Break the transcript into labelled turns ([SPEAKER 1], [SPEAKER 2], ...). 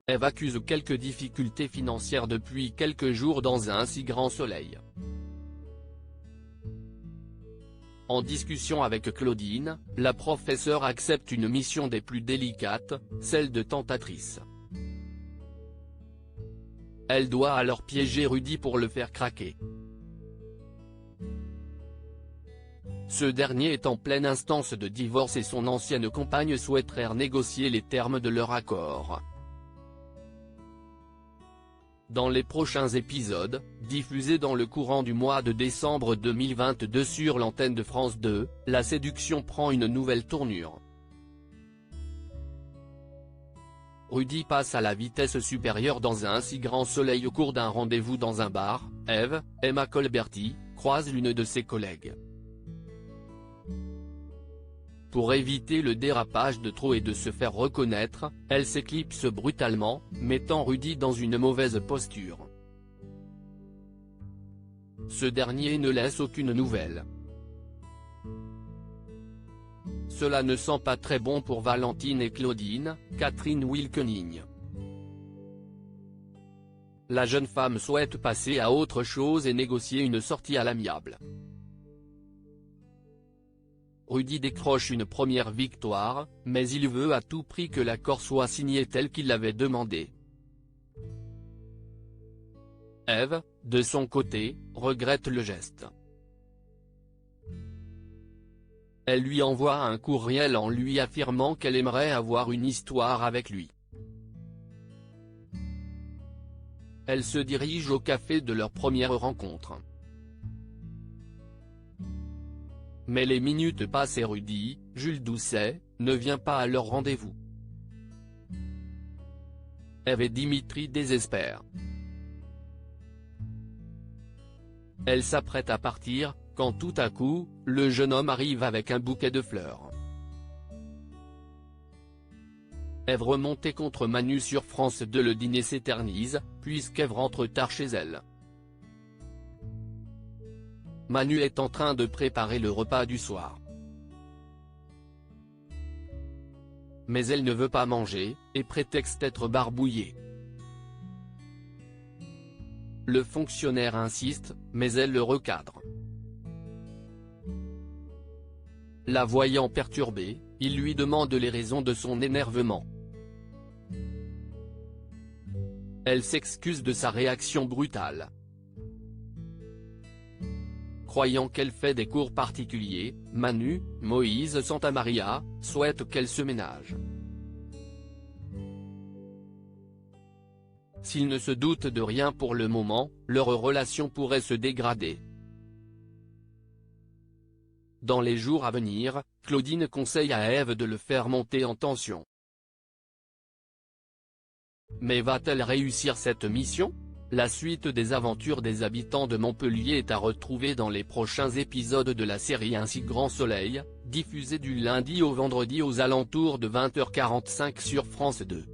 [SPEAKER 1] Ève accuse quelques difficultés financières depuis quelques jours dans un si grand soleil. En discussion avec Claudine, la professeure accepte une mission des plus délicates, celle de tentatrice. Elle doit alors piéger Rudy pour le faire craquer. Ce dernier est en pleine instance de divorce et son ancienne compagne souhaiterait renégocier les termes de leur accord. Dans les prochains épisodes, diffusés dans le courant du mois de décembre 2022 sur l'antenne de France 2, la séduction prend une nouvelle tournure. Rudy passe à la vitesse supérieure dans un si grand soleil au cours d'un rendez-vous dans un bar. Ève, Emma Colberti, croise l'une de ses collègues. Pour éviter le dérapage de trop et de se faire reconnaître, elle s'éclipse brutalement, mettant Rudy dans une mauvaise posture. Ce dernier ne laisse aucune nouvelle. Cela ne sent pas très bon pour Valentine et Claudine, Catherine Wilkening. La jeune femme souhaite passer à autre chose et négocier une sortie à l'amiable. Rudy décroche une première victoire, mais il veut à tout prix que l'accord soit signé tel qu'il l'avait demandé. Ève, de son côté, regrette le geste. Elle lui envoie un courriel en lui affirmant qu'elle aimerait avoir une histoire avec lui. Elle se dirige au café de leur première rencontre. Mais les minutes passent et Rudy, Jules Doucet, ne vient pas à leur rendez-vous. Ève et Dimitri désespèrent. Elle s'apprête à partir, quand tout à coup, le jeune homme arrive avec un bouquet de fleurs. Ève remontée contre Manu sur France 2. Le dîner s'éternise, puisqu'Ève rentre tard chez elle. Manu est en train de préparer le repas du soir. Mais elle ne veut pas manger, et prétexte être barbouillée. Le fonctionnaire insiste, mais elle le recadre. La voyant perturbée, il lui demande les raisons de son énervement. Elle s'excuse de sa réaction brutale. Croyant qu'elle fait des cours particuliers, Manu, Moïse Santamaria, souhaite qu'elle se ménage. S'ils ne se doutent de rien pour le moment, leur relation pourrait se dégrader. Dans les jours à venir, Claudine conseille à Ève de le faire monter en tension. Mais va-t-elle réussir cette mission ? La suite des aventures des habitants de Montpellier est à retrouver dans les prochains épisodes de la série Un si grand soleil, diffusée du lundi au vendredi aux alentours de 20h45 sur France 2.